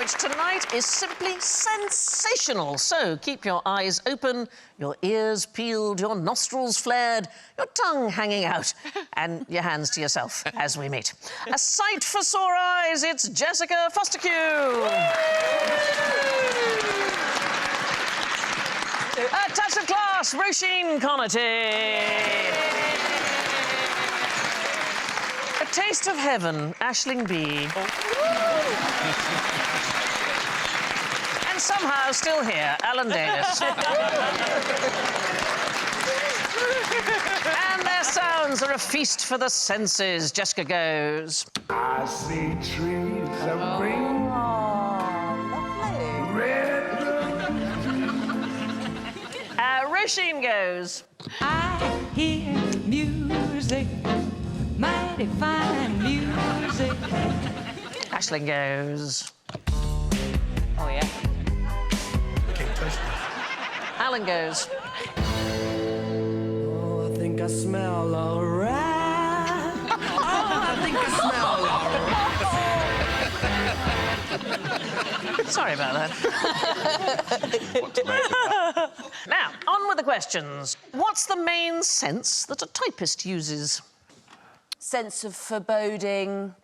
which tonight is simply sensational. So keep your eyes open, your ears peeled, your nostrils flared, your tongue hanging out, and your hands to yourself as we meet. A sight for sore eyes, it's Jessica Fostercue. A touch of class, Roisin Conaty. A taste of heaven, Aisling B. And somehow still here, Alan Davis. And their sounds are a feast for the senses. Jessica goes. I see trees of green. Red. Roisin goes. I hear music, mighty fine music. Aisling goes. Oh, yeah. Can't touch this. Alan goes. Oh, I think I smell alright. Oh, I think I smell alright. Sorry about that. Now, on with the questions. What's the main sense that a typist uses? Sense of foreboding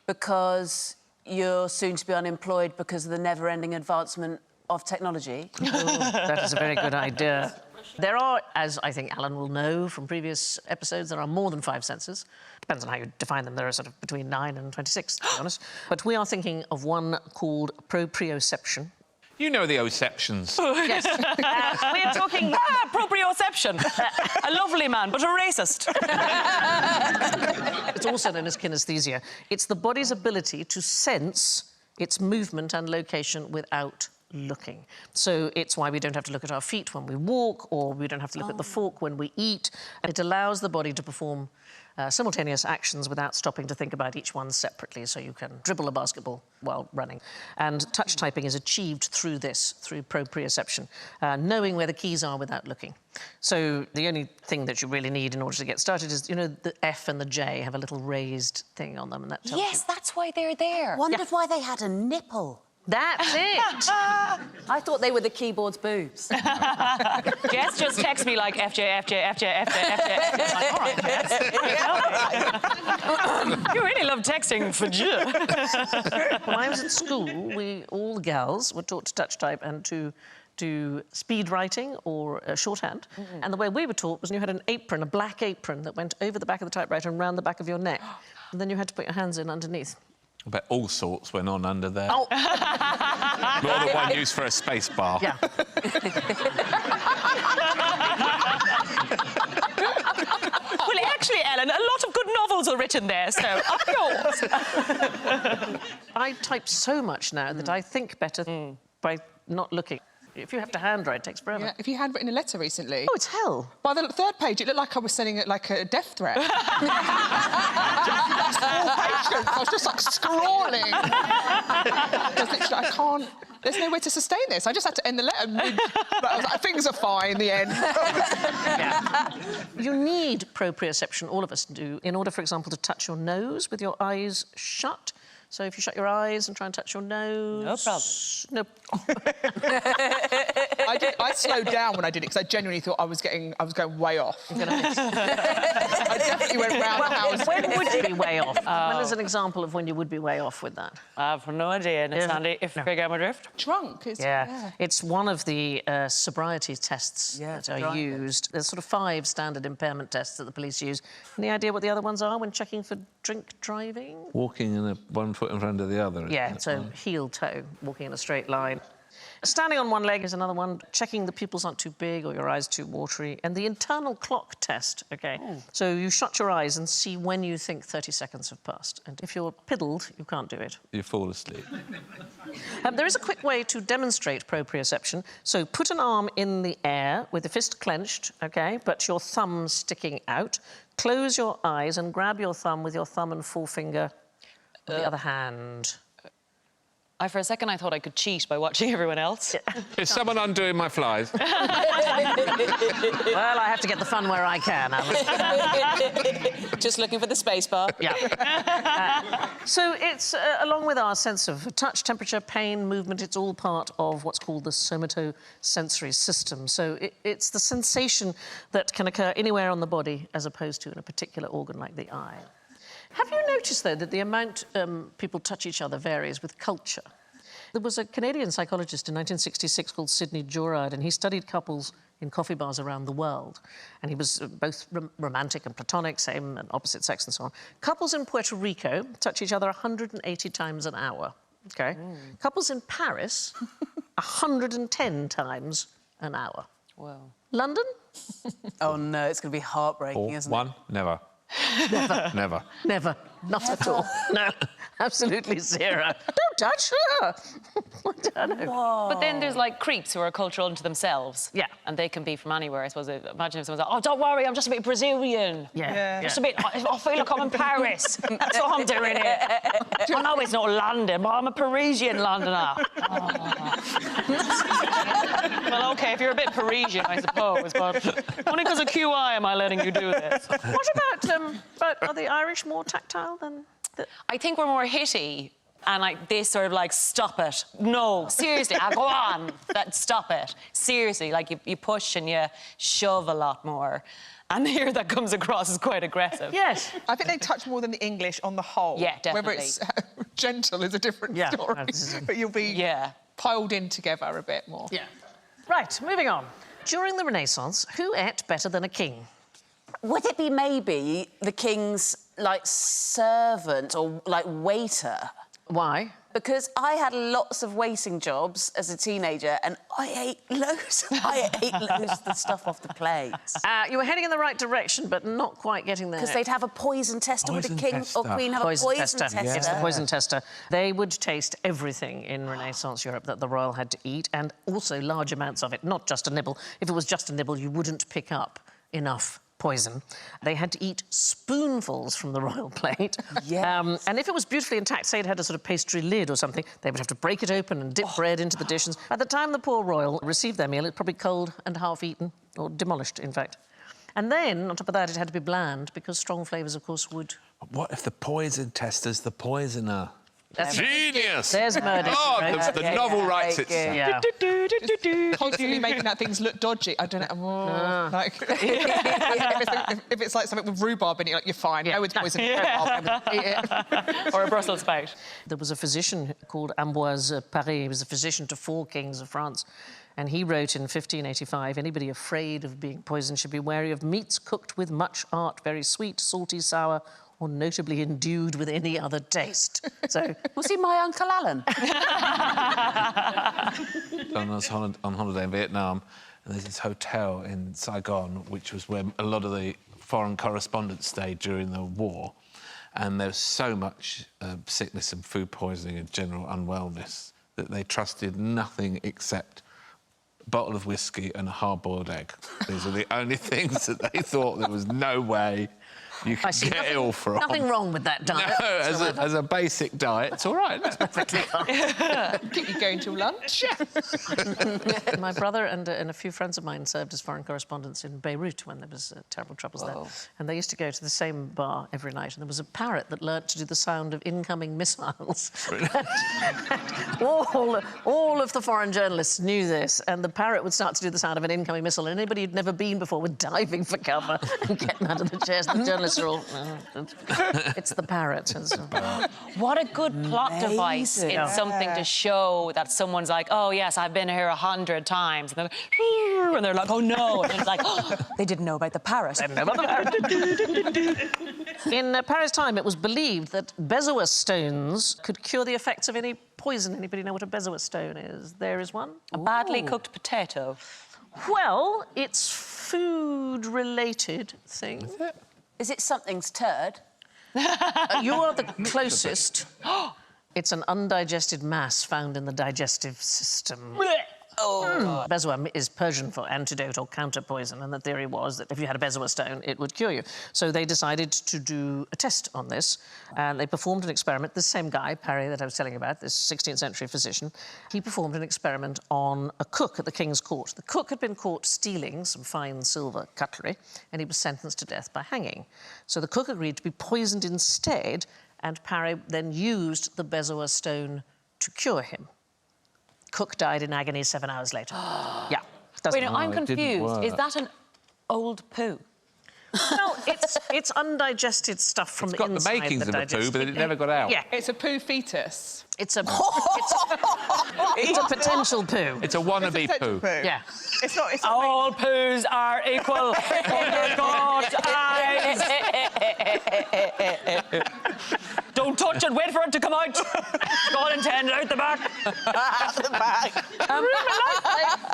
because you're soon to be unemployed because of the never-ending advancement of technology. That is a very good idea. There are, as I think Alan will know from previous episodes, there are more than 5 senses. Depends on how you define them. There are sort of between 9 and 26, to be honest. But we are thinking of one called proprioception. You know the oceptions. Yes. We are talking... Proprioception. A lovely man, but a racist. It's also known as kinesthesia. It's the body's ability to sense its movement and location without looking. So it's why we don't have to look at our feet when we walk, or we don't have to look at the fork when we eat. And it allows the body to perform simultaneous actions without stopping to think about each one separately, so you can dribble a basketball while running. And touch typing is achieved through this, through proprioception, knowing where the keys are without looking. So the only thing that you really need in order to get started is, you know, the F and the J have a little raised thing on them, and that tells you... Yes, that's why they're there. Wondered why they had a nipple. That's it! I thought they were the keyboard's boobs. Jess just texts me like FJ, FJ, FJ, FJ, FJ. Like, all right, Jess. You really love texting for Jill. When I was at school, all the gals were taught to touch type and to do speed writing or shorthand. And the way we were taught was you had an apron, a black apron, that went over the back of the typewriter and round the back of your neck. And then you had to put your hands in underneath. I bet all sorts went on under there. Oh! Not the one used for a space bar. Yeah. Well, actually, Ellen, a lot of good novels are written there, so up yours. I type so much now that I think better by not looking. If you have to handwrite, it takes forever. Yeah, have you handwritten a letter recently? Oh, it's hell. By the 3rd page, it looked like I was sending it like a death threat. Just all patience. I was just like scrawling. I can't. There's no way to sustain this. I just had to end the letter. But I was like, things are fine in the end. Yeah. You need proprioception, all of us do, in order, for example, to touch your nose with your eyes shut. So if you shut your eyes and try and touch your nose... No problem. No. I slowed down when I did it because I genuinely thought I was going way off. I definitely went round the house. When would you be way off? When is an example of when you would be way off with that? I have no idea, and it's handy if I get my drift. Drunk is... Yeah. It's one of the sobriety tests that are used. There's sort of 5 standard impairment tests that the police use. Any idea what the other ones are when checking for drink driving? Walking in one foot in front of the other. Yeah, so heel-toe, walking in a straight line. Standing on one leg is another one. Checking the pupils aren't too big or your eyes too watery. And the internal clock test, OK? So you shut your eyes and see when you think 30 seconds have passed. And if you're piddled, you can't do it. You fall asleep. There is a quick way to demonstrate proprioception. So put an arm in the air with the fist clenched, OK, but your thumb sticking out. Close your eyes and grab your thumb with your thumb and forefinger on the other hand. For a second, I thought I could cheat by watching everyone else. Is someone undoing my flies? Well, I have to get the fun where I can, Alan. Just looking for the space bar. Yeah. So it's, along with our sense of touch, temperature, pain, movement, it's all part of what's called the somatosensory system. So it's the sensation that can occur anywhere on the body as opposed to in a particular organ like the eye. Have you noticed, though, that the amount people touch each other varies with culture? There was a Canadian psychologist in 1966 called Sidney Jourard, and he studied couples in coffee bars around the world. And he was both romantic and platonic, same and opposite sex and so on. Couples in Puerto Rico touch each other 180 times an hour, OK? Couples in Paris, 110 times an hour. Wow. London? Oh, no, it's going to be heartbreaking, isn't it? One? Never. Never. Never. Never. Not at all. No, absolutely zero. Don't touch her. I don't know. But then there's, like, creeps who are cultural unto themselves. Yeah. And they can be from anywhere, I suppose. Imagine if someone's like, oh, don't worry, I'm just a bit Brazilian. Yeah. Just a bit, I feel like I'm in Paris. That's what I'm doing here. I know it's not London, but I'm a Parisian Londoner. Well, OK, if you're a bit Parisian, I suppose, but only because of QI am I letting you do this. What about are the Irish more tactile than I think we're more hitty and like this sort of like, stop it. No, seriously, go on. Stop it. Seriously, like you push and you shove a lot more. And here that comes across as quite aggressive. Yes. I think they touch more than the English on the whole. Yeah, definitely. Whether it's gentle is a different story. But you'll be piled in together a bit more. Yeah. Right, moving on. During the Renaissance, who ate better than a king? Would it be maybe the king's, like, servant or, like, waiter? Why? Because I had lots of waiting jobs as a teenager and I ate loads of the stuff off the plates. You were heading in the right direction, but not quite getting there. Because they'd have a poison tester. Would a king or queen have a poison tester? Yes, the poison tester. They would taste everything in Renaissance Europe that the royal had to eat, and also large amounts of it, not just a nibble. If it was just a nibble, you wouldn't pick up enough poison. They had to eat spoonfuls from the royal plate. Yes. And if it was beautifully intact, say it had a sort of pastry lid or something, they would have to break it open and dip bread into the dishes. By the time the poor royal received their meal, it was probably cold and half-eaten, or demolished, in fact. And then, on top of that, it had to be bland, because strong flavours, of course, would... What if the poison tester's the poisoner? That's Genius! There's murder. Oh, right? the novel writes itself. Yeah. Constantly making that things look dodgy. I don't know. Like, if it's like something with rhubarb in it, like, you're fine. No, it's poison. Or a Brussels sprout. There was a physician called Ambroise Paré. He was a physician to 4 kings of France. And he wrote in 1585, anybody afraid of being poisoned should be wary of meats cooked with much art, very sweet, salty, sour, or notably endued with any other taste. So... Was he my Uncle Alan? I was on holiday in Vietnam, and there's this hotel in Saigon, which was where a lot of the foreign correspondents stayed during the war. And there was so much sickness and food poisoning and general unwellness that they trusted nothing except a bottle of whiskey and a hard-boiled egg. These are the only things that they thought there was no way you could get ill from. Nothing wrong with that diet. No, as a basic diet, it's all right. Keep you going till lunch. My brother and a few friends of mine served as foreign correspondents in Beirut when there was terrible troubles there. And they used to go to the same bar every night, and there was a parrot that learnt to do the sound of incoming missiles. all of the foreign journalists knew this, and the parrot would start to do the sound of an incoming missile, and anybody who'd never been before were diving for cover and getting out of the chairs. The journalists are all... it's the parrot. What a good plot device. It's something to show that someone's like, oh, yes, I've been here 100 times. And they're like, oh, no. And it's like, oh, they didn't know about the parrot. In Paris time, it was believed that Bezoar stones could cure the effects of any poison. Anybody know what a Bezoar stone is? There is one. A badly cooked potato. Well, it's food-related thing. Is it? Is it something's turd? You are the closest. It's an undigested mass found in the digestive system. Bezoar is Persian for antidote or counter-poison, and the theory was that if you had a Bezoar stone, it would cure you. So they decided to do a test on this, and they performed an experiment. The same guy, Parry, that I was telling you about, this 16th century physician, he performed an experiment on a cook at the king's court. The cook had been caught stealing some fine silver cutlery, and he was sentenced to death by hanging. So the cook agreed to be poisoned instead, and Parry then used the Bezoar stone to cure him. Cook died in agony 7 hours later. Yeah. Wait, no, I'm it didn't confused. work. Is that an old poo? No, it's undigested stuff from It's the got the inside. makings of a that poo, but it never got out. Yeah, It's a poo fetus. it's a potential poo. It's a wannabe Potential poo. Yeah. It's not. It's not All poos are equal under God's eyes. Don't touch it, wait for it to come out. God intended, out the back.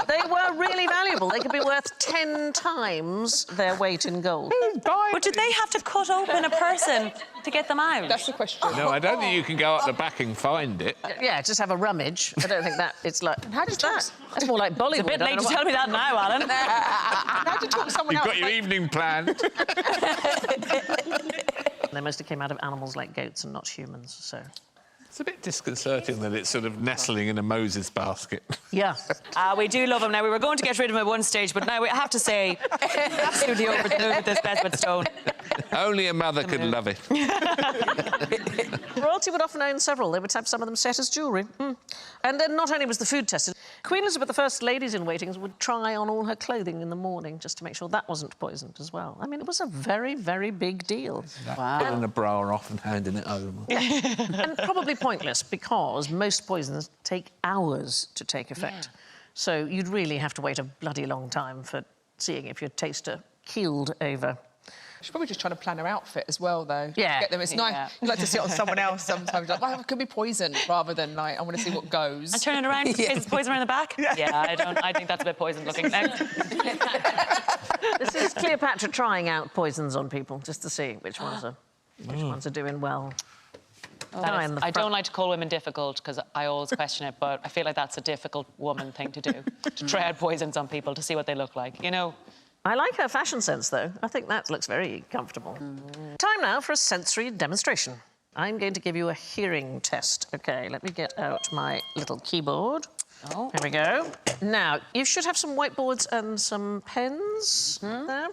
They were really valuable. They could be worth 10 times their weight in gold. But did they have to cut open a person to get them out? That's the question. No, I don't think you can go up the back and find it. Yeah, just have a rummage. I don't think that it's like. How do you What's that? That's more like Bollywood. It's a bit I late don't to know tell me that now, Alan. How do you talk someone You've else? got your evening planned. They mostly came out of animals like goats and not humans, so... It's a bit disconcerting that it's sort of nestling in a Moses basket. Yeah. We do love him. Now, we were going to get rid of him at one stage, but now we have to say, absolutely over the moon with this Bezoar stone. Only a mother could love it. Royalty would often own several. They would have some of them set as jewellery. And then not only was the food tested, Queen Elizabeth, the first ladies-in-waiting, would try on all her clothing in the morning just to make sure that wasn't poisoned as well. I mean, it was a very, very big deal. Pulling a bra off and handing it home. And probably pointless, because most poisons take hours to take effect. So you'd really have to wait a bloody long time for seeing if your taster keeled over. She's probably just trying to plan her outfit as well, though. Yeah. To get them. It's nice. You like to see it on someone else sometimes. Like, well, it could be poison rather than like, I want to see what goes. And turn it around. Is poison around the back? Yeah, I think that's a bit poison looking now. This is Cleopatra trying out poisons on people just to see which ones are doing well. I don't like to call women difficult because I always question it, but I feel like that's a difficult woman thing to do, to try out poisons on people to see what they look like, you know? I like her fashion sense, though. I think that looks very comfortable. Time now for a sensory demonstration. I'm going to give you a hearing test. OK, let me get out my little keyboard. Oh. Here we go. Now, you should have some whiteboards and some pens there.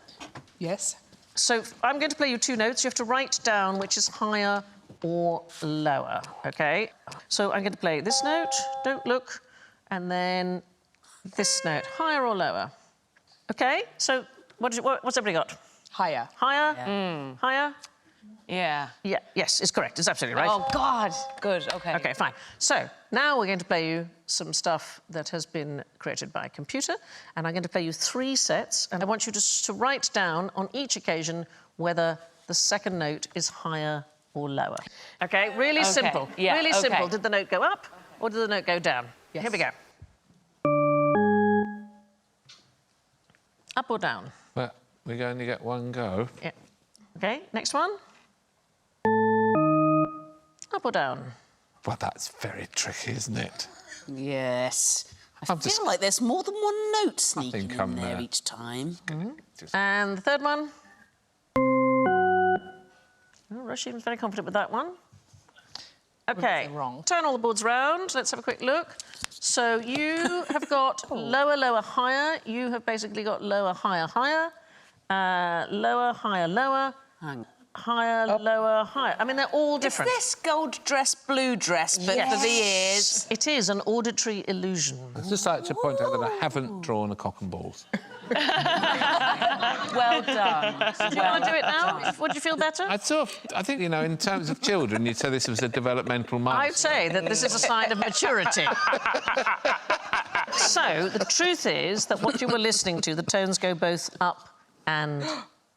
Yes. So I'm going to play you 2 notes. You have to write down which is higher or lower, OK? So I'm going to play this note, don't look, and then this note, higher or lower. OK, so what's everybody got? Higher. Higher? Higher? Yeah. Yeah, yes, it's correct. It's absolutely right. Oh, God. Good, OK. OK, fine. So now we're going to play you some stuff that has been created by a computer, and I'm going to play you 3 sets, and I want you to write down on each occasion whether the second note is higher or lower. OK, really simple. Yeah, really okay. simple. Did the note go up or did the note go down? Yes. Here we go. Up or down? But we only get one go. Yeah. OK, next one. Up or down? Well, that's very tricky, isn't it? Yes. I I'm feel just- like there's more than one note sneaking think in I'm there there. each time. And the third one. Oh, Roisin's very confident with that one. OK, say wrong. turn all the boards round. Let's have a quick look. So you have got lower, lower, higher. You have basically got lower, higher, higher. Lower, higher, lower. Hang. Higher, lower, higher. I mean, they're all Is different. this gold dress, blue dress, but for the ears? It is an auditory illusion. I'd just like to point out that I haven't drawn a cock and balls. Well done. Do you want to do it now? Would you feel better? I think, you know, in terms of children, you'd say this was a developmental milestone. I'd say that this is a sign of maturity. So, the truth is that what you were listening to, the tones go both up and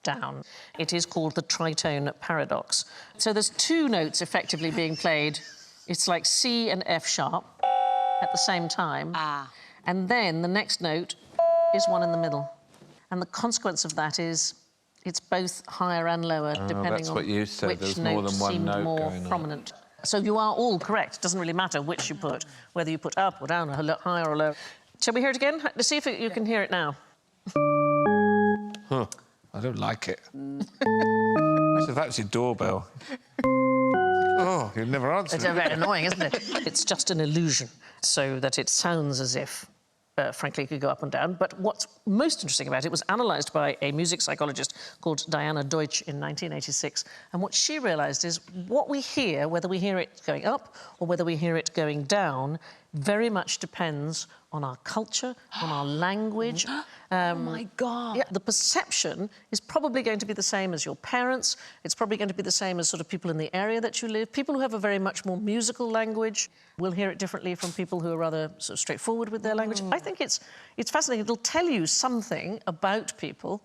down. It is called the tritone paradox. So there's 2 notes effectively being played. It's like C and F sharp at the same time. And then the next note is one in the middle. And the consequence of that is it's both higher and lower, depending that's on what you said. which There's more note than one seemed note more going on. prominent. So you are all correct. It doesn't really matter which you put, whether you put up or down or higher or lower. Shall we hear it again? Let's see if you can hear it now. Huh. I don't like it. Actually, that's your doorbell. Oh, you'd never answer. It's very annoying, isn't it? It's just an illusion, so that it sounds as if, frankly, it could go up and down. But what's most interesting about it was analysed by a music psychologist called Diana Deutsch in 1986. And what she realised is what we hear, whether we hear it going up or whether we hear it going down, very much depends on our culture, on our language. Oh, my God. Yeah, the perception is probably going to be the same as your parents. It's probably going to be the same as sort of people in the area that you live. People who have a very much more musical language will hear it differently from people who are rather sort of straightforward with their language. I think it's fascinating. It'll tell you something about people,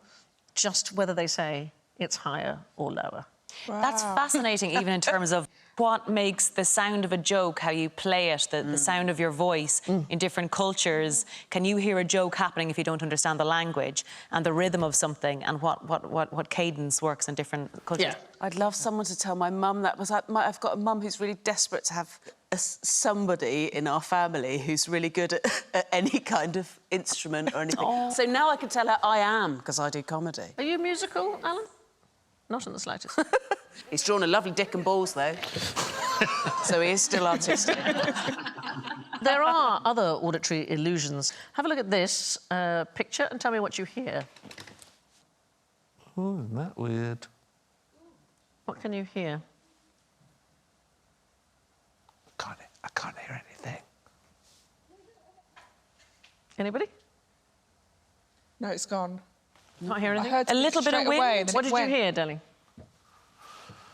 just whether they say it's higher or lower. Wow. That's fascinating, even in terms of what makes the sound of a joke, how you play it, the sound of your voice in different cultures. Can you hear a joke happening if you don't understand the language and the rhythm of something and what cadence works in different cultures? Yeah. I'd love someone to tell my mum that. I've got a mum who's really desperate to have somebody in our family who's really good at any kind of instrument or anything. So now I can tell her I am, because I do comedy. Are you musical, Alan? Not in the slightest. He's drawn a lovely dick and balls, though. So he is still artistic. There are other auditory illusions. Have a look at this picture and tell me what you hear. Oh, isn't that weird? What can you hear? I can't hear anything. Anybody? No, it's gone. Not hear I anything? heard A little bit of straight wind. away, and then What it did you went. hear, darling?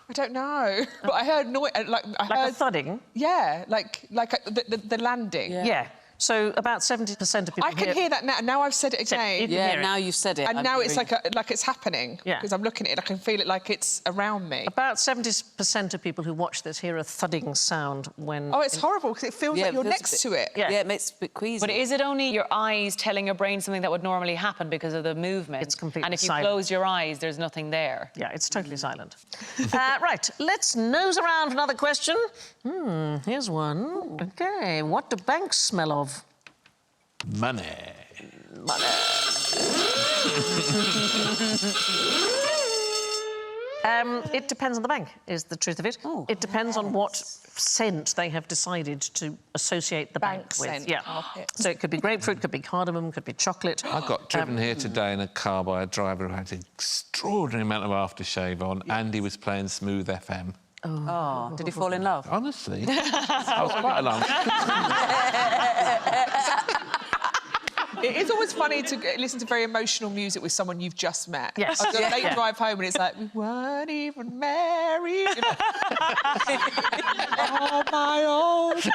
I don't know, but I heard noise. Like I Like heard, a thudding? yeah, like the landing. Yeah. So about 70% of people I can hear that now. Now I've said it again. you can Yeah, hear it. now you've said it. And now it's like it's happening. Yeah. Because I'm looking at it, I can feel it like it's around me. About 70% of people who watch this hear a thudding sound when... Oh, it's horrible because it feels Yeah, like you're it feels a next bit- to it. Yeah. Yeah, it makes it a bit queasy. But is it only your eyes telling your brain something that would normally happen because of the movement? It's completely And if you silent. close your eyes, there's nothing there. Yeah, it's totally silent. Right, let's nose around for another question. Here's one. OK, what do banks smell of? Money. It depends on the bank, is the truth of it. It depends on what scent they have decided to associate the bank with. scent. Yeah. Oh, yeah. So it could be grapefruit, could be cardamom, could be chocolate. I got driven here today in a car by a driver who had an extraordinary amount of aftershave on, and he was playing Smooth FM. Oh, did he fall in love? Honestly, I was quite alarmed. It is always funny to listen to very emotional music with someone you've just met. Yes. I was on a late Yeah. drive home and it's like, we weren't even married. You know? On my own. So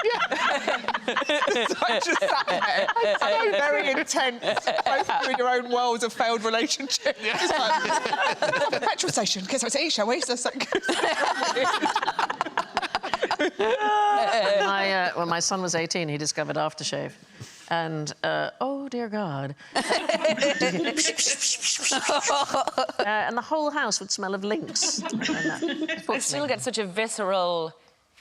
I just sat there. So very intense. Both you in your own worlds of failed relationship. Just like, the petrol station. Guess what's eat, shall we? So it's like... When my son was 18, he discovered aftershave. And, oh, dear God. And the whole house would smell of lynx. I still get such a visceral,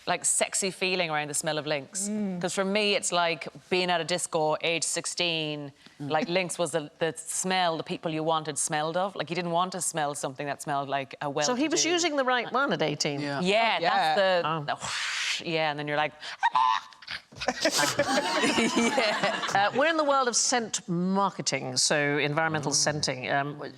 like, sexy feeling around the smell of lynx. Because for me, it's like being at a disco, age 16, like lynx was the smell the people you wanted smelled of. Like, you didn't want to smell something that smelled like a well. So he was using the right one at 18? Yeah. Yeah, Yeah. that's the whoosh, yeah, and then you're like... We're in the world of scent marketing, so environmental scenting.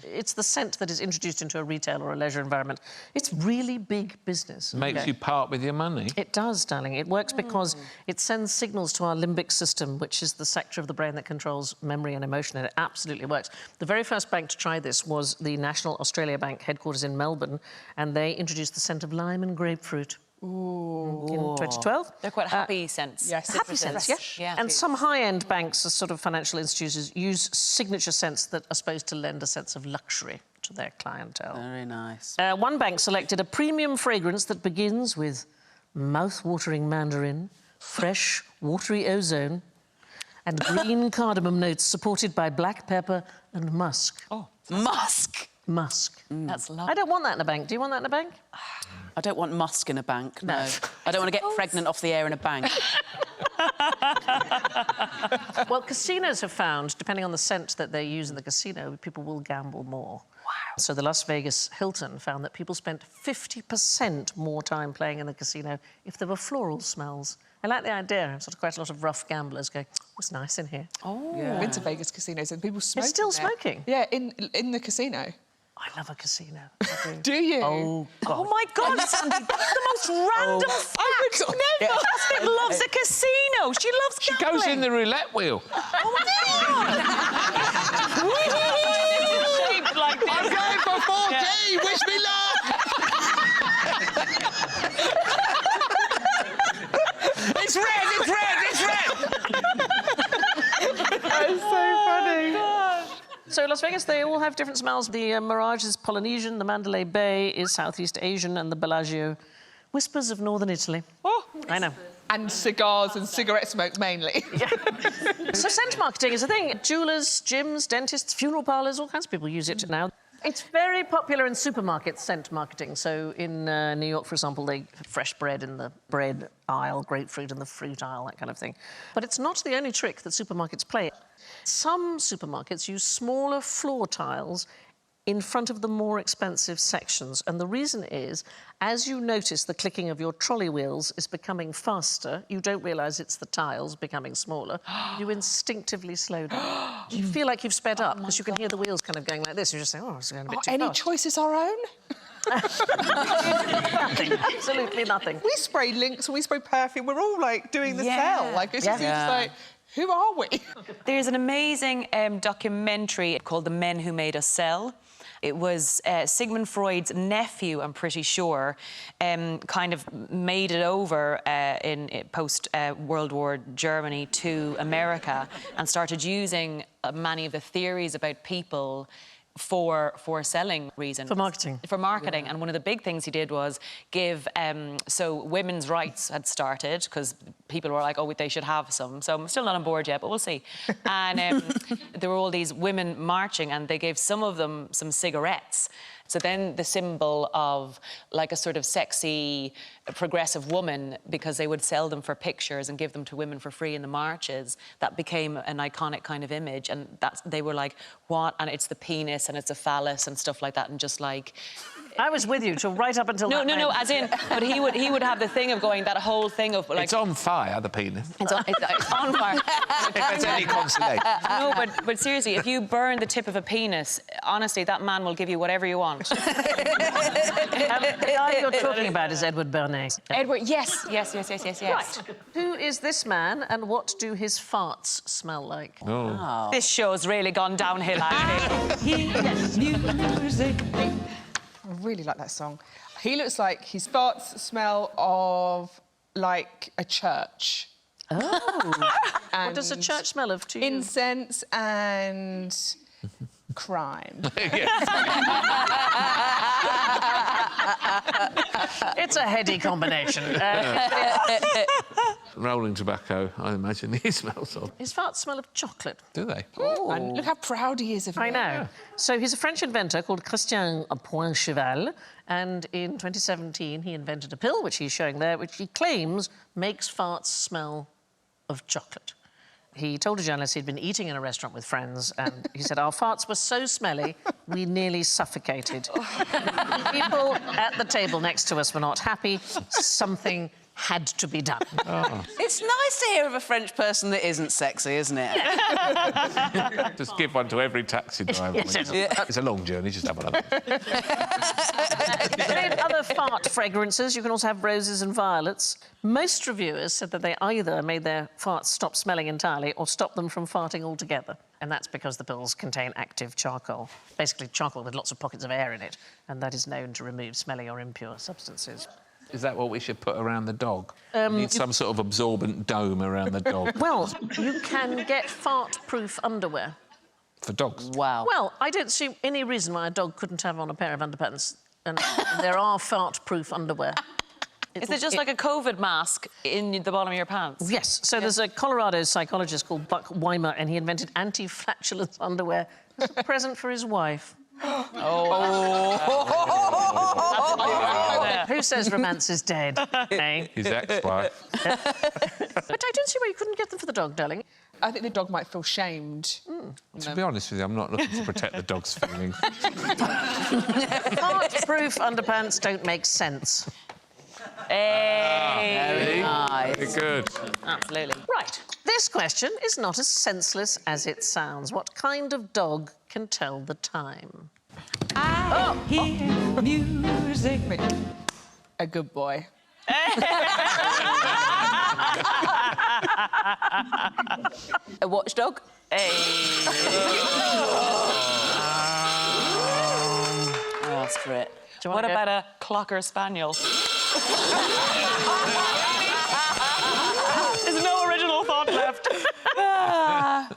It's the scent that is introduced into a retail or a leisure environment. It's really big business. Makes you part with your money. It does, darling. It works because it sends signals to our limbic system, which is the sector of the brain that controls memory and emotion, and it absolutely works. The very first bank to try this was the National Australia Bank, headquarters in Melbourne, and they introduced the scent of lime and grapefruit. In 2012. They're quite happy scents. Yes. Happy scents, yeah. Yeah. And some high-end banks, as sort of financial institutions, use signature scents that are supposed to lend a sense of luxury to their clientele. Very nice. One bank selected a premium fragrance that begins with mouth-watering mandarin, fresh, watery ozone, and green cardamom notes supported by black pepper and musk. Oh, musk! Musk. That's lovely. I don't want that in a bank. Do you want that in a bank? I don't want musk in a bank, no. I don't want to get pregnant off the air in a bank. Well, casinos have found, depending on the scent that they use in the casino, people will gamble more. Wow. So the Las Vegas Hilton found that people spent 50% more time playing in the casino if there were floral smells. I like the idea. Sort of quite a lot of rough gamblers go, oh, it's nice in here. Oh, yeah. Been to Vegas casinos and people smoke. It's still in there. smoking? Yeah, in the casino. I love a casino. I Do you? Oh, God. Oh my God, Sandy, that's the most random fact. I would never. Jasmine loves a casino. She loves She gambling. goes in the roulette wheel. Oh my God. Shaped like this. I'm going for 14. Wish me luck. It's red. It's red. It's red. That's so funny. So Las Vegas, they all have different smells. The Mirage is Polynesian, the Mandalay Bay is Southeast Asian, and the Bellagio, whispers of northern Italy. Oh, I know. and cigars and cigarette smoke mainly. So scent marketing is a thing. Jewellers, gyms, dentists, funeral parlours, all kinds of people use it now. It's very popular in supermarkets, scent marketing. So in New York, for example, they have fresh bread in the bread aisle, grapefruit in the fruit aisle, that kind of thing. But it's not the only trick that supermarkets play. Some supermarkets use smaller floor tiles in front of the more expensive sections. And the reason is, as you notice the clicking of your trolley wheels is becoming faster, you don't realise it's the tiles becoming smaller, you instinctivly slow down. You feel like you've sped up because you can hear the wheels kind of going like this. You just say, oh, it's going a bit too Any fast. choices our own? Nothing, absolutely nothing. We spray Lynx, we spray perfume, we're all, like, doing the cell. Like, it's just like, who are we? There's an amazing documentary called The Men Who Made Us Sell. It was Sigmund Freud's nephew, I'm pretty sure, kind of made it over in post-World War Germany to America and started using many of the theories about people for selling reasons. For marketing. For marketing. And one of the big things he did was give... so women's rights had started, because people were like, oh, they should have some. So I'm still not on board yet, but we'll see. And there were all these women marching, and they gave some of them some cigarettes. So then the symbol of, like, a sort of sexy, progressive woman, because they would sell them for pictures and give them to women for free in the marches, that became an iconic kind of image. And they were like, what? And it's the penis and it's a phallus and stuff like that, and just like... I was with you till right up until that No, moment. as in... But he would have the thing of going, that whole thing of, like... It's on fire, the penis. It's on fire. If there's any consolation. No, but seriously, if you burn the tip of a penis, honestly, that man will give you whatever you want. The guy you're talking about is Edward Bernays. Edward, yes. Right. Who is this man, and what do his farts smell like? Oh. This show's really gone downhill, I think. I really like that song. He looks like his farts smell of, like, a church. Oh. What does a church smell of to you? Incense and crime. It's a heady combination. Rolling tobacco, I imagine he smells of. His farts smell of chocolate. Do they? And look how proud he is of it. I know. So he's a French inventor called Christian Poincheval, and in 2017 he invented a pill, which he's showing there, which he claims makes farts smell of chocolate. He told a journalist he'd been eating in a restaurant with friends, and he said, our farts were so smelly, we nearly suffocated. People at the table next to us were not happy. Something had to be done. Oh. It's nice to hear of a French person that isn't sexy, isn't it? Just give one to every taxi driver. Yes, It's a long journey, just have one of them. In other fart fragrances, you can also have roses and violets. Most reviewers said that they either made their farts stop smelling entirely or stopped them from farting altogether. And that's because the pills contain active charcoal. Basically, charcoal with lots of pockets of air in it, and that is known to remove smelly or impure substances. Is that what we should put around the dog? We need some sort of absorbent dome around the dog. Well, you can get fart-proof underwear. For dogs? Wow. Well, I don't see any reason why a dog couldn't have on a pair of underpants. And there are fart-proof underwear. Is it just like a COVID mask in the bottom of your pants? Yes. So there's a Colorado psychologist called Buck Weimer, and he invented anti-flatulence underwear as a present for his wife. Who says romance is dead? Eh? His ex-wife. But I don't see why you couldn't get them for the dog, darling. I think the dog might feel shamed. To be honest with you, I'm not looking to protect the dog's feelings. Heart-proof underpants don't make sense. Hey. Very good. Absolutely. Right. This question is not as senseless as it sounds. What kind of dog can tell the time? I hear music. A good boy. A watchdog? Hey. Ask for it. What about a Cocker Spaniel? There's no original thought left.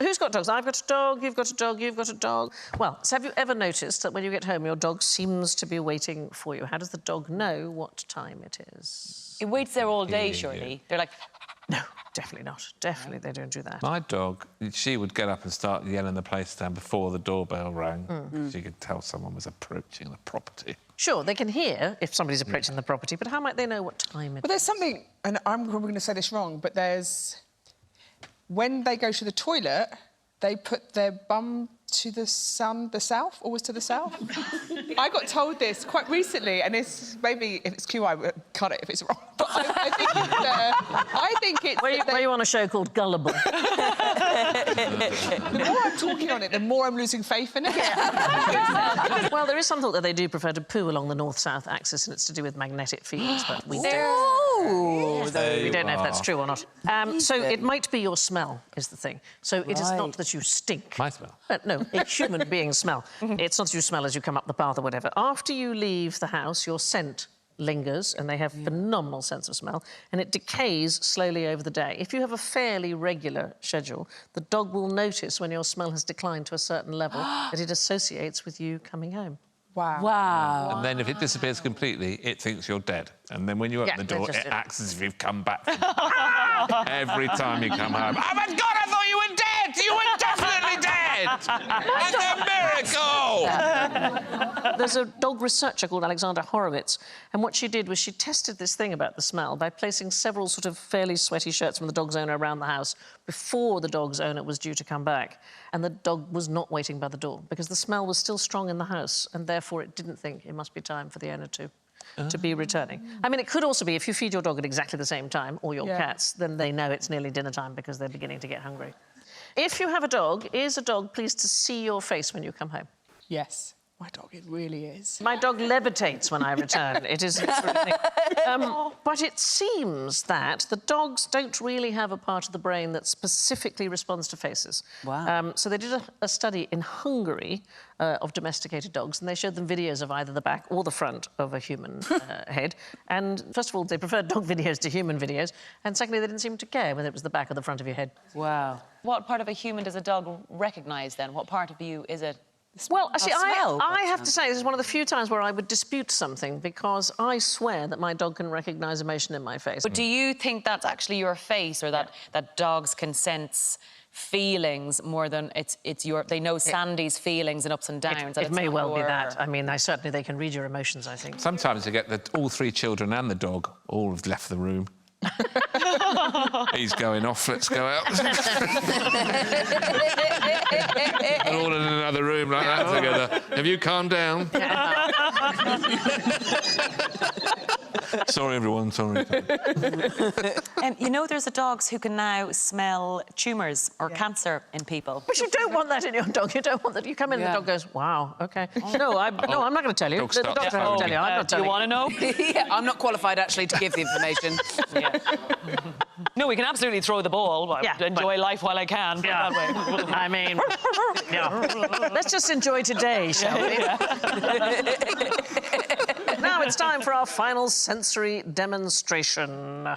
Who's got dogs? I've got a dog, you've got a dog, you've got a dog. Well, so have you ever noticed that when you get home, your dog seems to be waiting for you? How does the dog know what time it is? It waits there all day, surely. They're like... No, definitely not. Definitely they don't do that. My dog, she would get up and start yelling the place down before the doorbell rang. She could tell someone was approaching the property. Sure, they can hear if somebody's approaching the property, but how might they know what time it But there's something, and I'm probably going to say this wrong, but there's... When they go to the toilet, they put their bum to the south, always to the south. I got told this quite recently, and it's maybe if it's QI, we'll cut it if it's wrong. But I think it's. Were you on a show called Gullible? The more I'm talking on it, the more I'm losing faith in it. Well, there is some thought that they do prefer to poo along the north-south axis, and it's to do with magnetic fields, but we don't. We don't know if that's true or not. So it might be your smell is the thing. So it is not that you stink. My smell? No, a human being's smell. It's not that you smell as you come up the path or whatever. After you leave the house, your scent lingers, and they have phenomenal sense of smell, and it decays slowly over the day. If you have a fairly regular schedule, the dog will notice when your smell has declined to a certain level that it associates with you coming home. Wow. And then if it disappears completely, it thinks you're dead. And then when you open the door, it acts as if you've come back. Every time you come home. Oh, my God, I thought you were dead! You were definitely dead! It's a miracle! There's a dog researcher called Alexandra Horowitz, and what she did was she tested this thing about the smell by placing several sort of fairly sweaty shirts from the dog's owner around the house before the dog's owner was due to come back. And the dog was not waiting by the door because the smell was still strong in the house, and therefore it didn't think it must be time for the owner to be returning. I mean, it could also be if you feed your dog at exactly the same time, or your cats, then they know it's nearly dinner time because they're beginning to get hungry. If you have a dog, is a dog pleased to see your face when you come home? Yes. My dog, it really is. My dog levitates when I return. It is the sort of thing. But it seems that the dogs don't really have a part of the brain that specifically responds to faces. Wow. So they did a study in Hungary of domesticated dogs, and they showed them videos of either the back or the front of a human head. And first of all, they preferred dog videos to human videos, and secondly, they didn't seem to care whether it was the back or the front of your head. Wow. What part of a human does a dog recognise, then? What part of you is it? Well, actually, smell. I have to say, this is one of the few times where I would dispute something, because I swear that my dog can recognise emotion in my face. But do you think that's actually your face, or that dogs can sense feelings more than it's your... They know Sandy's feelings and ups and downs. It may well be that. I mean, certainly they can read your emotions, I think. Sometimes you get all three children and the dog all have left the room. He's going off, let's go out. And all in another room like that together. Have you calmed down? Sorry, everyone, sorry. You know, there's dogs who can now smell tumours or cancer in people. But you don't want that in your dog. You don't want that. You come in and the dog goes, wow, OK. No, I'm not going to tell you. Dog The stops doctor has to tell you. I'm not telling you. Want to know? Yeah, I'm not qualified, actually, to give the information. No, we can absolutely throw the ball. Enjoy life while I can. Put it that way. I mean, let's just enjoy today, shall we? Now it's time for our final sensory demonstration.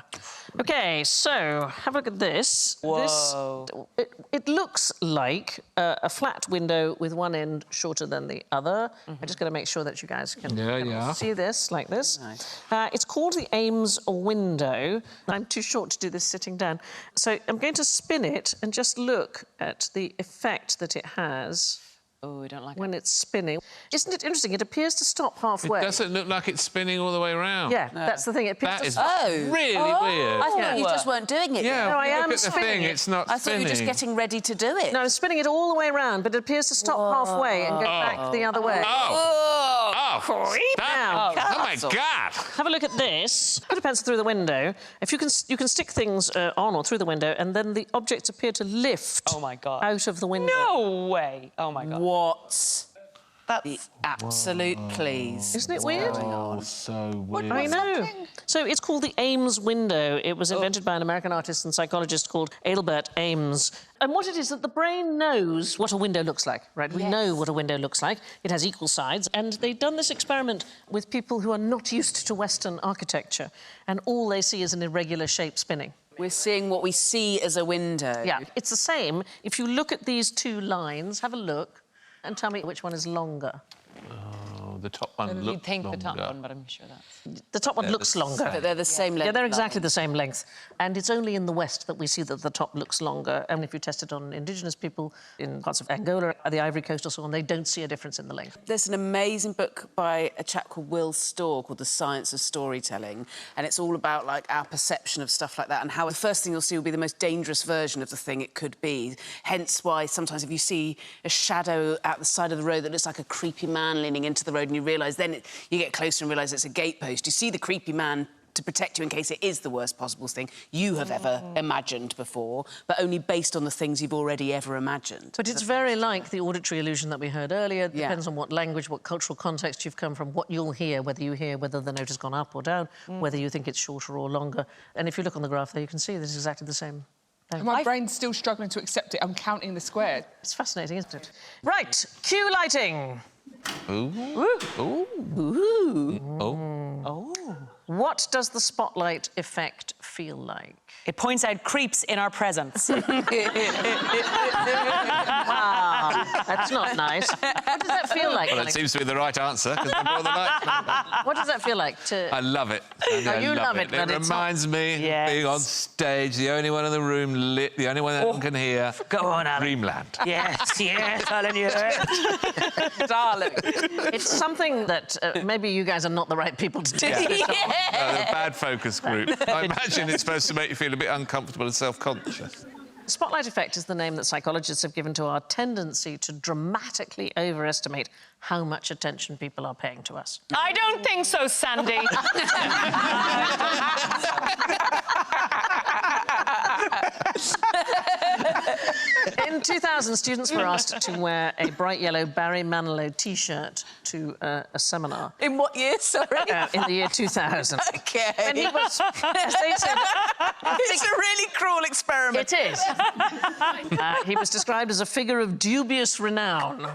OK, so have a look at this. Whoa. It looks like a flat window with one end shorter than the other. I'm just going to make sure that you guys can see this like this. Nice. It's called the Ames window. I'm too short to do this sitting down. So I'm going to spin it and just look at the effect that it has Oh, I don't like when it's spinning. Isn't it interesting? It appears to stop halfway. It doesn't look like it's spinning all the way around. Yeah, that's the thing. It appears That to is stop. really weird. I thought Yeah. you just weren't doing it. Yeah, No, I am look at the spinning thing, it. it's not I thought spinning. you were just getting ready to do it. No, I'm spinning it all the way around, but it appears to stop halfway and go back the other way. Oh, Creep stop it. out. Oh, my God. Have a look at this. Put a pencil through the window. If you can stick things on or through the window, and then the objects appear to lift Oh, my God. out of the window. No way. Oh, my God. What? That's... The absolute please. Isn't it weird? Oh, so weird. I know. So it's called the Ames window. It was invented by an American artist and psychologist called Adelbert Ames. And what it is that the brain knows what a window looks like, right? We know what a window looks like. It has equal sides. And they've done this experiment with people who are not used to Western architecture. And all they see is an irregular shape spinning. We're seeing what we see as a window. Yeah, it's the same. If you look at these two lines, have a look, and tell me which one is longer. Oh, the top one looks You'd think longer. the top one, but I'm sure that's... The top one looks longer. But they're the same length. Yeah, they're exactly the same length. And it's only in the West that we see that the top looks longer. And if you test it on indigenous people in parts of Angola, the Ivory Coast or so on, they don't see a difference in the length. There's an amazing book by a chap called Will Storr called The Science of Storytelling, and it's all about, like, our perception of stuff like that and how the first thing you'll see will be the most dangerous version of the thing it could be. Hence why sometimes if you see a shadow out the side of the road that looks like a creepy man leaning into the road and you realise then you get closer and realise it's a gatepost, you see the creepy man to protect you in case it is the worst possible thing you have ever imagined before, but only based on the things you've already ever imagined. But it's very like the auditory illusion that we heard earlier. It Yeah. depends on what language, what cultural context you've come from, what you'll hear whether the note has gone up or down, whether you think it's shorter or longer. And if you look on the graph there, you can see this is exactly the same. My brain's still struggling to accept it. I'm counting the squares. It's fascinating, isn't it? Right, cue lighting. Ooh. Ooh. Ooh. Oh. What does the spotlight effect feel like? It points out creeps in our presence. That's not nice. What does that feel like? Well, Alex? it seems to be the right answer, because they brought the light. What does that feel like to... I love it. you love it, but It it's not- reminds me Yes. of being on stage, the only one in the room lit, the only one that can hear. Go on, Alan. Dreamland. Yes, Alan, you Darling. It's something that maybe you guys are not the right people to do. A bad focus group. I imagine it's supposed to make you feel a bit uncomfortable and self-conscious. Spotlight effect is the name that psychologists have given to our tendency to dramatically overestimate how much attention people are paying to us. I don't think so, Sandy. In 2000, students were asked to wear a bright yellow Barry Manilow T-shirt to a seminar. In what year, sorry? In the year 2000. Okay. And he was, as they said, It's a really cruel experiment. it is. He was described as a figure of dubious renown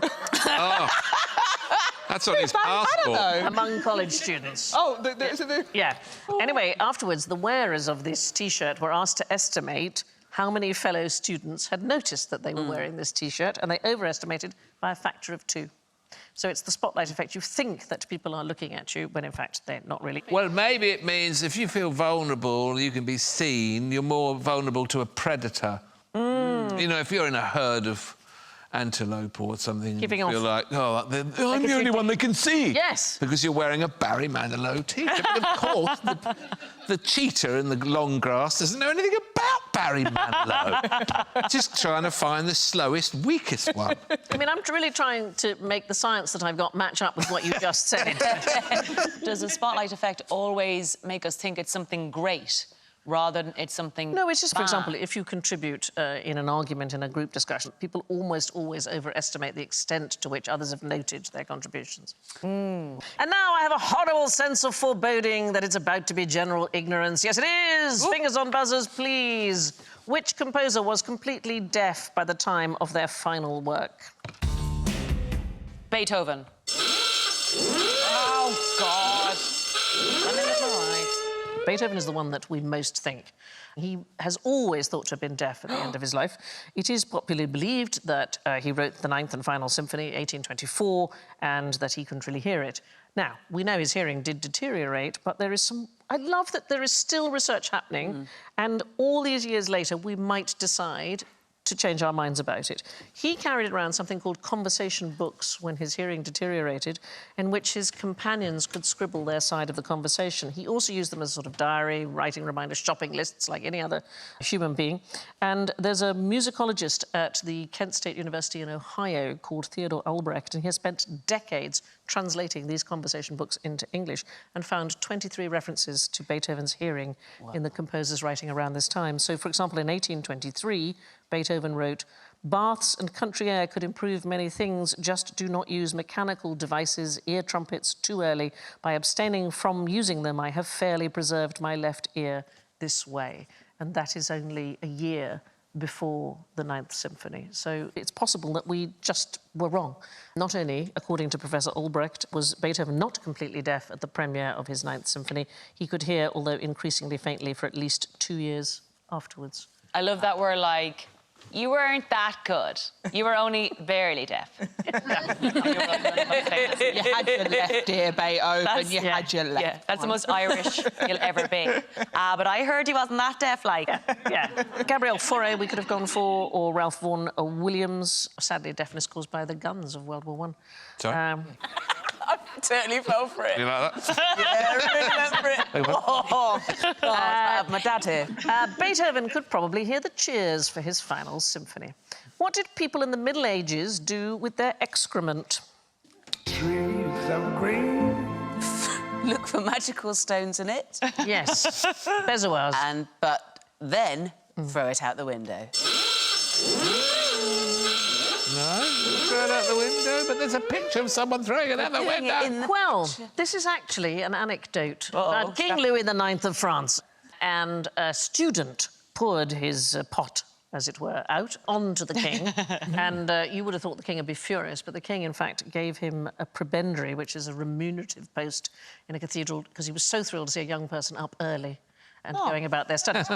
That's on his Barry Manilow. passport. among college students. Oh, Yeah. Anyway, afterwards, the wearers of this T-shirt were asked to estimate how many fellow students had noticed that they were wearing this T-shirt, and they overestimated by a factor of 2. So it's the spotlight effect. You think that people are looking at you, when in fact they're not really. Well, maybe it means if you feel vulnerable, you can be seen, you're more vulnerable to a predator. You know, if you're in a herd of antelope or something, Keeping you feel off. like, oh, I'm the only one they can see. Yes. Because you're wearing a Barry Manilow T-shirt. But of course, the cheetah in the long grass doesn't know anything about Barry Manilow. Just trying to find the slowest, weakest one. I mean, I'm really trying to make the science that I've got match up with what you just said. Does the spotlight effect always make us think it's something great rather than it's something No, it's just, for bad? example, if you contribute in an argument, in a group discussion, people almost always overestimate the extent to which others have noted their contributions. And now I have a horrible sense of foreboding that it's about to be general ignorance. Yes, it is! Fingers on buzzers, please. Which composer was completely deaf by the time of their final work? Beethoven. Oh, God. I'm in it all right. Beethoven is the one that we most think. He has always thought to have been deaf at the end of his life. It is popularly believed that he wrote the Ninth and Final Symphony, 1824, and that he couldn't really hear it. Now, we know his hearing did deteriorate, but there is some... I love that there is still research happening, and all these years later, we might decide to change our minds about it. He carried around something called conversation books when his hearing deteriorated, in which his companions could scribble their side of the conversation. He also used them as a sort of diary, writing reminders, shopping lists, like any other human being. And there's a musicologist at the Kent State University in Ohio called Theodore Albrecht, and he has spent decades translating these conversation books into English and found 23 references to Beethoven's hearing in the composer's writing around this time. So, for example, in 1823, Beethoven wrote, "Baths and country air could improve many things, just do not use mechanical devices, ear trumpets, too early. By abstaining from using them, I have fairly preserved my left ear this way." And that is only a year before the Ninth Symphony. So it's possible that we just were wrong. Not only, according to Professor Albrecht, was Beethoven not completely deaf at the premiere of his Ninth Symphony, he could hear, although increasingly faintly, for at least 2 years afterwards. I love that we're like, you weren't that good. You were only barely deaf. You had your left ear, Beethoven. You had your left. Yeah, that's the most Irish you'll ever be. But I heard he wasn't that deaf, like. Yeah. Gabrielle Fauré we could have gone for, or Ralph Vaughan Williams. Sadly, deafness caused by the guns of World War I. Sorry? I totally fell for it. You like that? Yeah, I remember it. I have my dad here. Beethoven could probably hear the cheers for his final symphony. What did people in the Middle Ages do with their excrement? Trees of green. Look for magical stones in it. Yes, Bezoars. But then throw it out the window. No, throw it out the window, but there's a picture of someone throwing it out the window. Well, this is actually an anecdote about King Louis IX of France. And a student poured his pot, as it were, out onto the king. And you would have thought the king would be furious, but the king, in fact, gave him a prebendary, which is a remunerative post in a cathedral, because he was so thrilled to see a young person up early and going about their studies.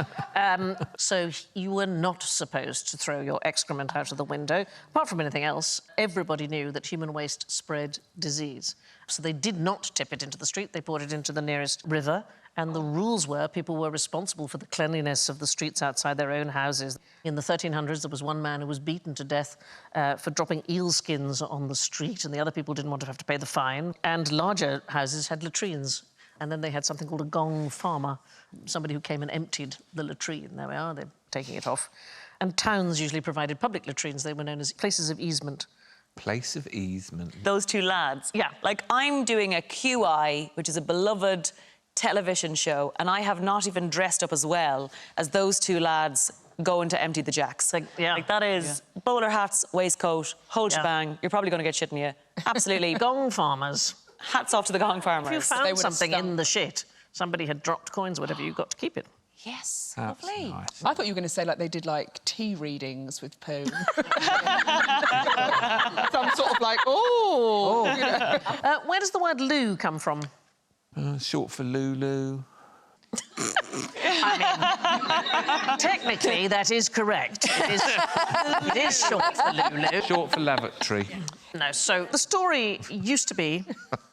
So you were not supposed to throw your excrement out of the window. Apart from anything else, everybody knew that human waste spread disease. So they did not tip it into the street, they poured it into the nearest river. And the rules were people were responsible for the cleanliness of the streets outside their own houses. In the 1300s, there was one man who was beaten to death for dropping eel skins on the street, and the other people didn't want to have to pay the fine. And larger houses had latrines. And then they had something called a gong farmer, somebody who came and emptied the latrine. There we are, they're taking it off. And towns usually provided public latrines. They were known as places of easement. Place of easement. Those two lads. Yeah. Like, I'm doing a QI, which is a beloved television show, and I have not even dressed up as well as those two lads going to empty the jacks. Like that is bowler hats, waistcoat, whole shebang. You're probably going to get shit in you. Absolutely. Gong farmers. Hats off to the gong farmers. If you found something in the shit, somebody had dropped coins, whatever, you got to keep it. Yes, That's lovely. nice. I thought you were going to say, like, they did, like, tea readings with poo. Some sort of, like, oh. You know. Where does the word loo come from? Short for Lulu. Technically, that is correct. It is short for Lulu. Short for lavatory. No, so the story used to be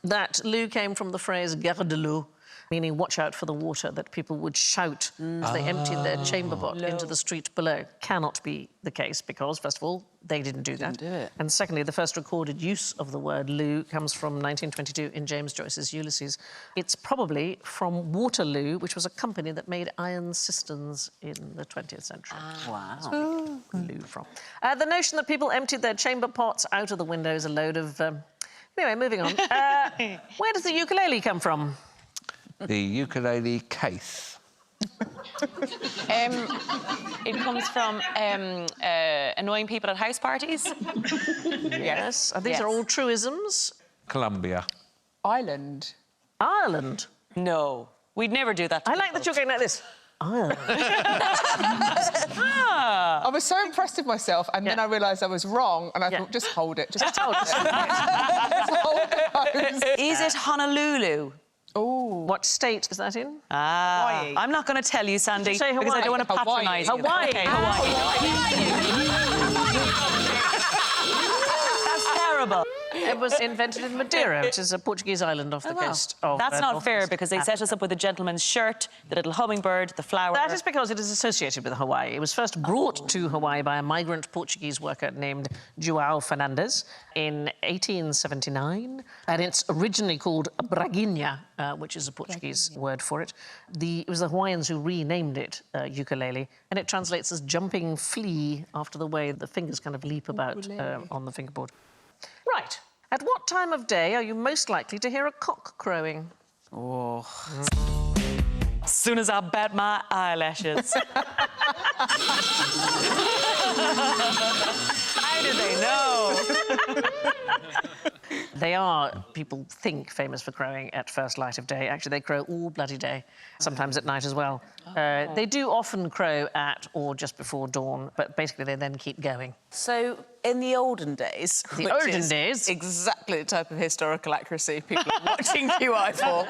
that loo came from the phrase garde de l'eau, meaning watch out for the water, that people would shout as they emptied their chamber pot into the street below. Cannot be the case because, first of all, they didn't do that. And secondly, the first recorded use of the word loo comes from 1922 in James Joyce's Ulysses. It's probably from Waterloo, which was a company that made iron cisterns in the 20th century. Wow. Loo from. The notion that people emptied their chamber pots out of the window is a load of... Anyway, moving on. Where does the ukulele come from? The ukulele case. It comes from annoying people at house parties. Yes. These are all truisms. Colombia. Ireland. Ireland. No, we'd never do that to I like that you're going like this. Ireland. I was so impressed with myself, and then I realised I was wrong, and I thought, just hold it. Just hold it. Is it Honolulu? Oh. What state is that in? Hawaii. I'm not going to tell you, Sandy, say because I don't want to Hawaii. patronise you. Hawaii. Okay, Hawaii. That's terrible. horrible. It was invented in Madeira, which is a Portuguese island off the coast of... That's not North fair West because they set us Africa. up with the gentleman's shirt, the little hummingbird, the flower. That is because it is associated with Hawaii. It was first brought to Hawaii by a migrant Portuguese worker named João Fernandes in 1879, and it's originally called braguinha, which is a Portuguese word for it. It was the Hawaiians who renamed it ukulele, and it translates as jumping flea after the way the fingers kind of leap about on the fingerboard. Right. At what time of day are you most likely to hear a cock crowing? Oh. As soon as I bat my eyelashes. How do they know? They are, people think, famous for crowing at first light of day. Actually, they crow all bloody day, sometimes at night as well. They do often crow at or just before dawn, but basically they then keep going. So, in the olden days... The which olden is days? Exactly the type of historical accuracy people are watching QI for.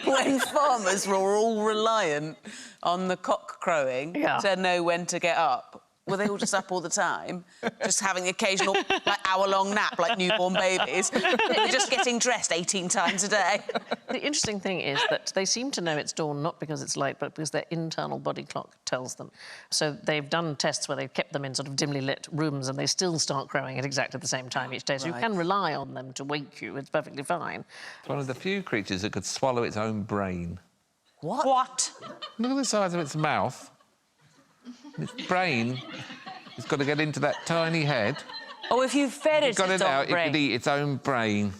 When farmers were all reliant on the cock crowing to know when to get up, were they all just up all the time, just having the occasional, like, hour-long nap, like newborn babies? They were just getting dressed 18 times a day. The interesting thing is that they seem to know it's dawn not because it's light, but because their internal body clock tells them. So they've done tests where they've kept them in sort of dimly lit rooms and they still start crowing at exactly the same time each day. So you can rely on them to wake you. It's perfectly fine. It's one of the few creatures that could swallow its own brain. What? What? Look at the size of its mouth. Its brain has got to get into that tiny head. Oh, if you fed it Got its it own out, it brain. could eat its own brain.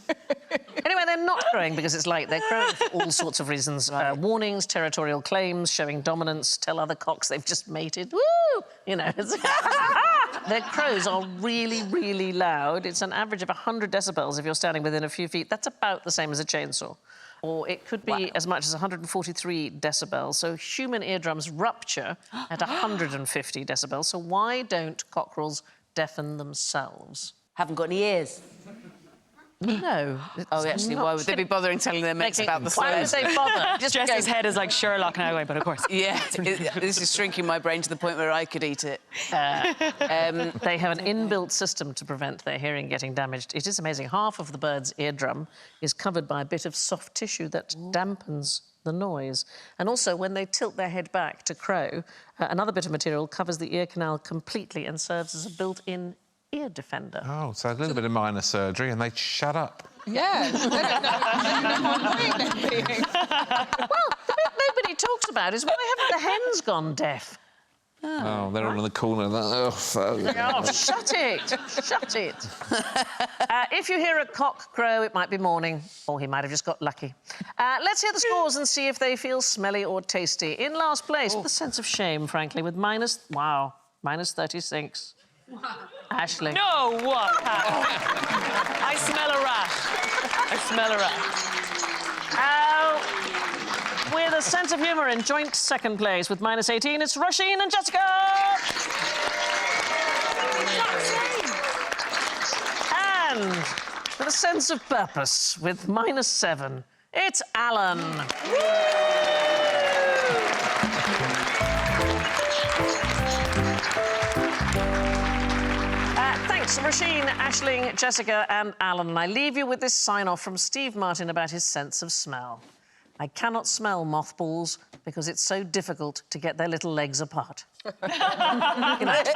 Anyway, they're not crowing because it's light. They're crowing for all sorts of reasons. Warnings, territorial claims, showing dominance, tell other cocks they've just mated. Woo! You know. Their crows are really, really loud. It's an average of 100 decibels if you're standing within a few feet. That's about the same as a chainsaw. Or it could be as much as 143 decibels. So human eardrums rupture at 150 decibels. So why don't cockerels deafen themselves? Haven't got any ears. No. Oh, actually, why would they be bothering telling their mates about the Why would slows? they bother? Just Jesse's head is like Sherlock now, but of course. Yeah, this is shrinking my brain to the point where I could eat it. They have an inbuilt system to prevent their hearing getting damaged. It is amazing. Half of the bird's eardrum is covered by a bit of soft tissue that dampens the noise. And also, when they tilt their head back to crow, another bit of material covers the ear canal completely and serves as a built-in ear defender. Oh, so a little bit of minor surgery and they'd shut up. Yeah. They don't know how annoying they're being. Well, the bit nobody talks about is why haven't the hens gone deaf? Oh, they're all in the corner. Oh, Shut it! Shut it! If you hear a cock crow, it might be morning, or he might have just got lucky. Let's hear the scores and see if they feel smelly or tasty. In last place, with a sense of shame, frankly, with minus 36. Aisling. No, what? I smell a rat. I smell a rat. With a sense of humour in joint second place with minus 18, it's Roisin and Jessica! And with a sense of purpose with minus 7, it's Alan. Thanks, Roisin, Aisling, Jessica and Alan. And I leave you with this sign-off from Steve Martin about his sense of smell. I cannot smell mothballs because it's so difficult to get their little legs apart. Good night.